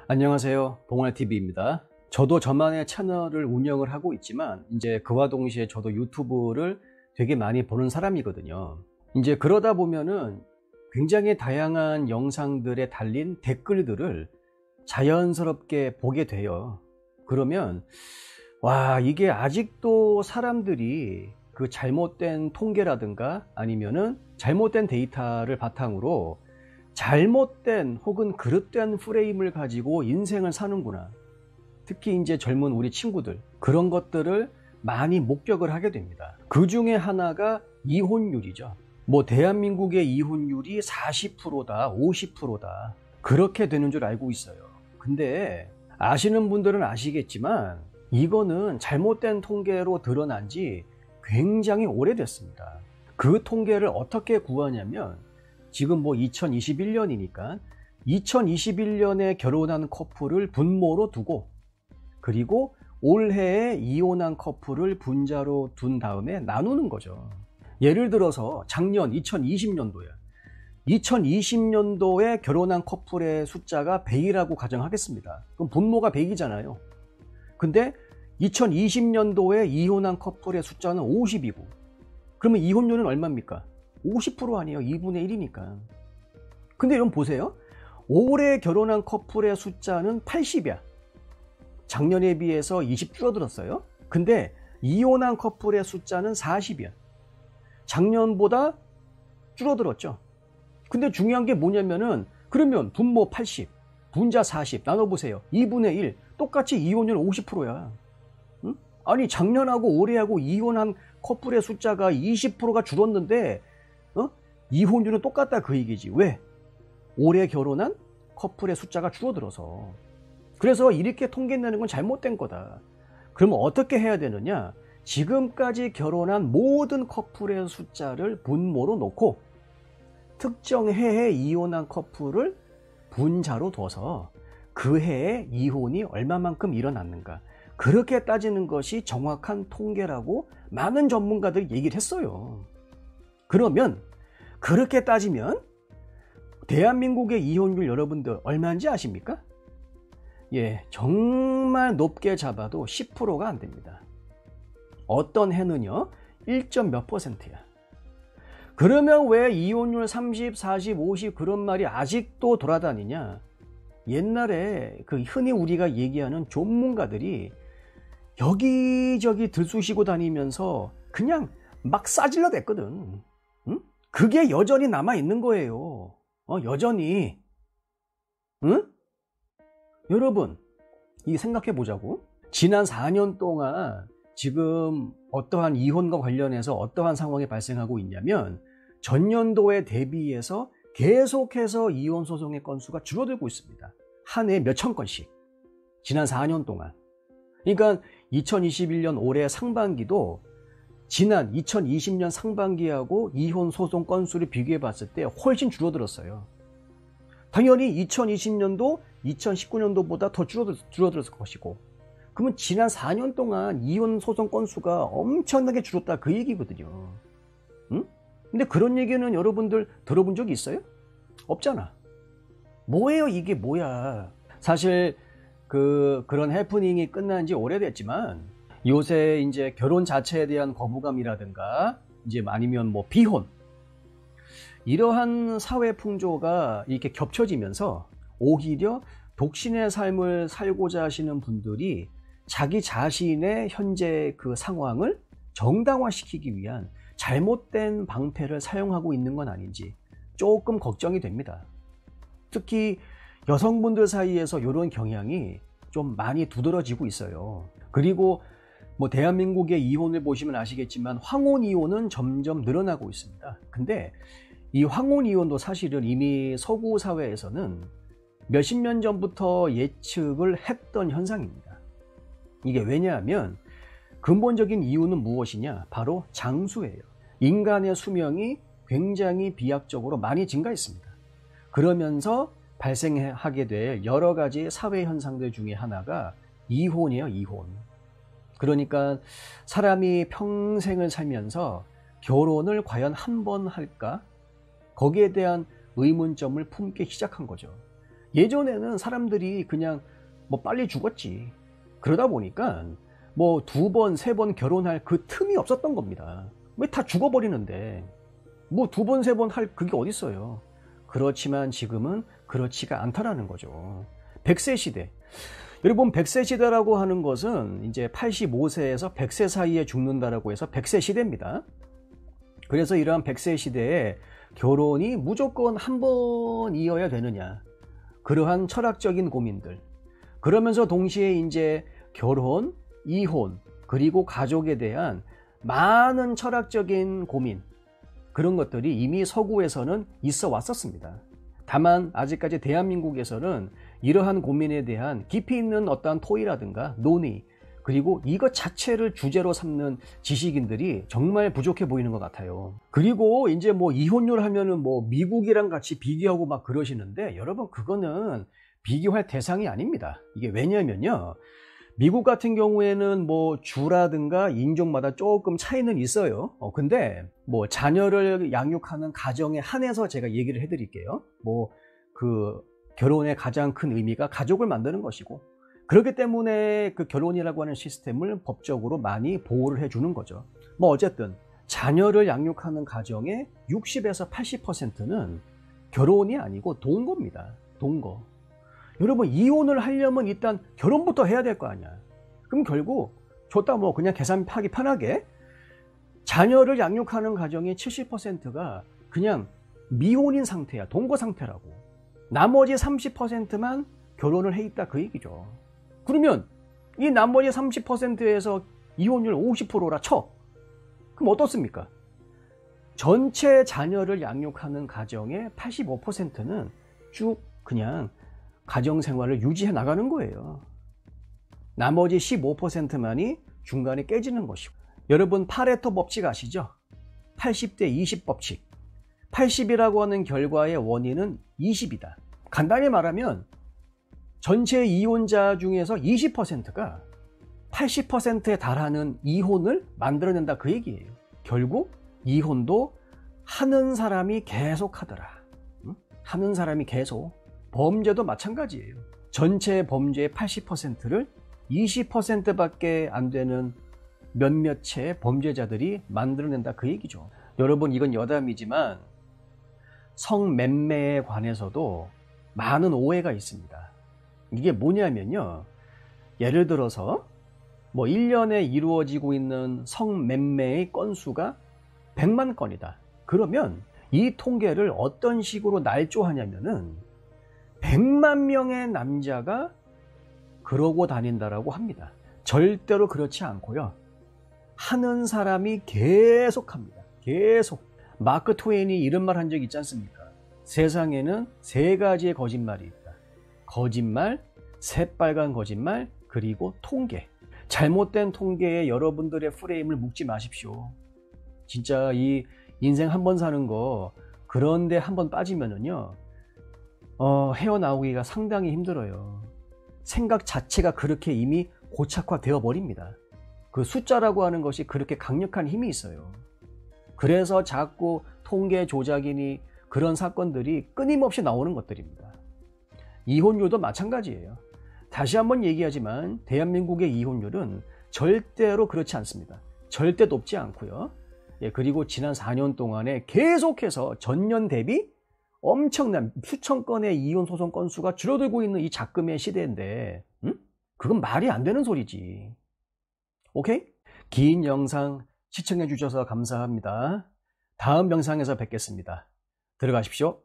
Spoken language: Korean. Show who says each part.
Speaker 1: 안녕하세요. 봉알TV입니다. 저도 저만의 채널을 운영을 하고 있지만 이제 그와 동시에 저도 유튜브를 되게 많이 보는 사람이거든요. 이제 그러다 보면은 굉장히 다양한 영상들에 달린 댓글들을 자연스럽게 보게 돼요. 그러면 와, 이게 아직도 사람들이 그 잘못된 통계라든가 아니면은 잘못된 데이터를 바탕으로 잘못된 혹은 그릇된 프레임을 가지고 인생을 사는구나. 특히 이제 젊은 우리 친구들, 그런 것들을 많이 목격을 하게 됩니다. 그 중에 하나가 이혼율이죠. 뭐 대한민국의 이혼율이 40%다, 50%다. 그렇게 되는 줄 알고 있어요. 근데 아시는 분들은 아시겠지만 이거는 잘못된 통계로 드러난 지 굉장히 오래됐습니다. 그 통계를 어떻게 구하냐면 지금 뭐 2021년이니까 2021년에 결혼한 커플을 분모로 두고, 그리고 올해에 이혼한 커플을 분자로 둔 다음에 나누는 거죠. 예를 들어서 작년 2020년도에 2020년도에 결혼한 커플의 숫자가 100이라고 가정하겠습니다. 그럼 분모가 100이잖아요. 근데 2020년도에 이혼한 커플의 숫자는 50이고, 그러면 이혼율은 얼마입니까? 50% 아니에요. 2분의 1이니까. 근데 여러분 보세요. 올해 결혼한 커플의 숫자는 80이야. 작년에 비해서 20 줄어들었어요. 근데 이혼한 커플의 숫자는 40이야. 작년보다 줄어들었죠. 근데 중요한 게 뭐냐면은, 그러면 분모 80, 분자 40 나눠보세요. 2분의 1, 똑같이 이혼율 50%야. 응? 아니 작년하고 올해하고 이혼한 커플의 숫자가 20%가 줄었는데 이혼율은 똑같다 그 얘기지. 왜? 올해 결혼한 커플의 숫자가 줄어들어서. 그래서 이렇게 통계 내는 건 잘못된 거다. 그러면 어떻게 해야 되느냐? 지금까지 결혼한 모든 커플의 숫자를 분모로 놓고 특정 해에 이혼한 커플을 분자로 둬서 그 해에 이혼이 얼마만큼 일어났는가, 그렇게 따지는 것이 정확한 통계라고 많은 전문가들이 얘기를 했어요. 그러면 그렇게 따지면 대한민국의 이혼율 여러분들 얼마인지 아십니까? 예, 정말 높게 잡아도 10%가 안 됩니다. 어떤 해는요 1점 몇 %야. 그러면 왜 이혼율 30, 40, 50 그런 말이 아직도 돌아다니냐? 옛날에 그 흔히 우리가 얘기하는 전문가들이 여기저기 들쑤시고 다니면서 그냥 막 싸질러 댔거든. 응? 그게 여전히 남아있는 거예요. 여전히. 응? 여러분, 이 생각해 보자고. 지난 4년 동안 지금 어떠한 이혼과 관련해서 어떠한 상황이 발생하고 있냐면, 전년도에 대비해서 계속해서 이혼 소송의 건수가 줄어들고 있습니다. 한 해 몇천 건씩. 지난 4년 동안. 그러니까 2021년 올해 상반기도 지난 2020년 상반기하고 이혼 소송 건수를 비교해 봤을 때 훨씬 줄어들었어요. 당연히 2020년도, 2019년도보다 더 줄어들었을 것이고, 그러면 지난 4년 동안 이혼 소송 건수가 엄청나게 줄었다 그 얘기거든요. 응? 근데 그런 얘기는 여러분들 들어본 적이 있어요? 없잖아. 뭐예요 이게 뭐야. 사실 그런 해프닝이 끝난 지 오래됐지만 요새 이제 결혼 자체에 대한 거부감이라든가 이제 아니면 뭐 비혼, 이러한 사회 풍조가 이렇게 겹쳐지면서 오히려 독신의 삶을 살고자 하시는 분들이 자기 자신의 현재 그 상황을 정당화시키기 위한 잘못된 방패를 사용하고 있는 건 아닌지 조금 걱정이 됩니다. 특히 여성분들 사이에서 이런 경향이 좀 많이 두드러지고 있어요. 그리고 뭐 대한민국의 이혼을 보시면 아시겠지만 황혼 이혼은 점점 늘어나고 있습니다. 근데 이 황혼 이혼도 사실은 이미 서구 사회에서는 몇십 년 전부터 예측을 했던 현상입니다. 이게 왜냐하면 근본적인 이유는 무엇이냐? 바로 장수예요. 인간의 수명이 굉장히 비약적으로 많이 증가했습니다. 그러면서 발생하게 될 여러 가지 사회 현상들 중에 하나가 이혼이에요, 이혼. 그러니까 사람이 평생을 살면서 결혼을 과연 한 번 할까? 거기에 대한 의문점을 품기 시작한 거죠. 예전에는 사람들이 그냥 뭐 빨리 죽었지. 그러다 보니까 뭐 2번, 3번 결혼할 그 틈이 없었던 겁니다. 왜 다 죽어버리는데 뭐 2번, 3번 할 그게 어딨어요. 그렇지만 지금은 그렇지가 않다라는 거죠. 100세 시대. 여러분 100세 시대라고 하는 것은 이제 85세에서 100세 사이에 죽는다라고 해서 100세 시대입니다. 그래서 이러한 100세 시대에 결혼이 무조건 한 번이어야 되느냐. 그러한 철학적인 고민들. 그러면서 동시에 이제 결혼, 이혼, 그리고 가족에 대한 많은 철학적인 고민. 그런 것들이 이미 서구에서는 있어 왔었습니다. 다만 아직까지 대한민국에서는 이러한 고민에 대한 깊이 있는 어떠한 토의라든가 논의, 그리고 이것 자체를 주제로 삼는 지식인들이 정말 부족해 보이는 것 같아요. 그리고 이제 뭐 이혼율 하면은 뭐 미국이랑 같이 비교하고 막 그러시는데, 여러분 그거는 비교할 대상이 아닙니다. 이게 왜냐면요, 미국 같은 경우에는 뭐 주라든가 인종마다 조금 차이는 있어요. 근데 뭐 자녀를 양육하는 가정에 한해서 제가 얘기를 해드릴게요. 뭐 그 결혼의 가장 큰 의미가 가족을 만드는 것이고, 그렇기 때문에 그 결혼이라고 하는 시스템을 법적으로 많이 보호를 해주는 거죠. 뭐 어쨌든 자녀를 양육하는 가정의 60에서 80%는 결혼이 아니고 동거입니다. 동거. 여러분 이혼을 하려면 일단 결혼부터 해야 될 거 아니야. 그럼 결국 좋다 뭐 그냥 계산하기 편하게 자녀를 양육하는 가정의 70%가 그냥 미혼인 상태야. 동거 상태라고. 나머지 30%만 결혼을 해 있다 그 얘기죠. 그러면 이 나머지 30%에서 이혼율 50%라 쳐. 그럼 어떻습니까? 전체 자녀를 양육하는 가정의 85%는 쭉 그냥 가정생활을 유지해 나가는 거예요. 나머지 15%만이 중간에 깨지는 것이고. 여러분 파레토 법칙 아시죠? 80대 20 법칙. 80이라고 하는 결과의 원인은 20이다. 간단히 말하면 전체 이혼자 중에서 20%가 80%에 달하는 이혼을 만들어낸다 그 얘기예요. 결국 이혼도 하는 사람이 계속 하더라. 하는 사람이 계속. 범죄도 마찬가지예요. 전체 범죄의 80%를 20%밖에 안 되는 몇몇의 범죄자들이 만들어낸다 그 얘기죠. 여러분 이건 여담이지만 성매매에 관해서도 많은 오해가 있습니다. 이게 뭐냐면요, 예를 들어서 뭐 1년에 이루어지고 있는 성매매의 건수가 100만 건이다. 그러면 이 통계를 어떤 식으로 날조하냐면은 100만 명의 남자가 그러고 다닌다라고 합니다. 절대로 그렇지 않고요. 하는 사람이 계속 합니다. 계속. 마크 트웨인이 이런 말 한 적 있지 않습니까? 세상에는 3가지의 거짓말이 있다. 거짓말, 새빨간 거짓말, 그리고 통계. 잘못된 통계에 여러분들의 프레임을 묶지 마십시오. 진짜 이 인생 한 번 사는 거 그런데 한 번 빠지면은요, 헤어나오기가 상당히 힘들어요. 생각 자체가 그렇게 이미 고착화되어 버립니다. 그 숫자라고 하는 것이 그렇게 강력한 힘이 있어요. 그래서 자꾸 통계 조작이니 그런 사건들이 끊임없이 나오는 것들입니다. 이혼율도 마찬가지예요. 다시 한번 얘기하지만 대한민국의 이혼율은 절대로 그렇지 않습니다. 절대 높지 않고요. 그리고 지난 4년 동안에 계속해서 전년 대비 엄청난 수천 건의 이혼 소송 건수가 줄어들고 있는 이 작금의 시대인데, 그건 말이 안 되는 소리지. 오케이? 긴 영상 시청해 주셔서 감사합니다. 다음 영상에서 뵙겠습니다. 들어가십시오.